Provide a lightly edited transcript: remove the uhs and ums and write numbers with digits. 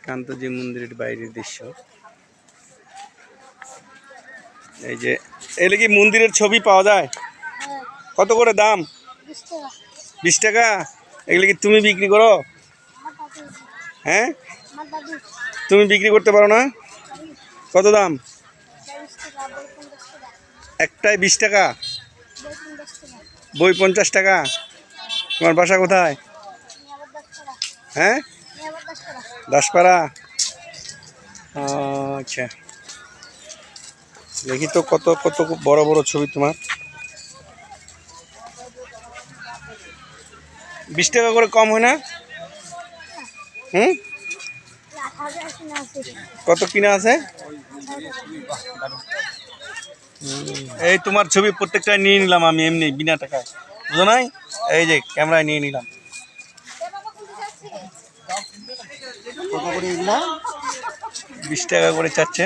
কান্তজি মন্দিরের বাইরের দৃশ্য। এই যে এগুলো কি মন্দিরের ছবি পাওয়া যায়? কত করে দাম? 20 টাকা। এগুলো কি তুমি বিক্রি করো? হ্যাঁ, তুমি বিক্রি করতে পারো না? কত দাম? একটাই 20 টাকা, বই 50 টাকা। তোমার বাসা কোথায়? হ্যাঁ, দাসপাড়া। আচ্ছা, দেখি তো কত কত বড় বড় ছবি তোমার। 20 টাকা করে কম হয় না? হুম, কত কিনা আছে? এই তোমার ছবি প্রত্যেকটা নিয়ে নিলাম আমি এমনি বিনা টাকায়, বুঝো নাই? এই যে ক্যামেরায় নিয়ে নিলাম। কত করে এগুলা? 20 টাকা করে চাচ্ছে।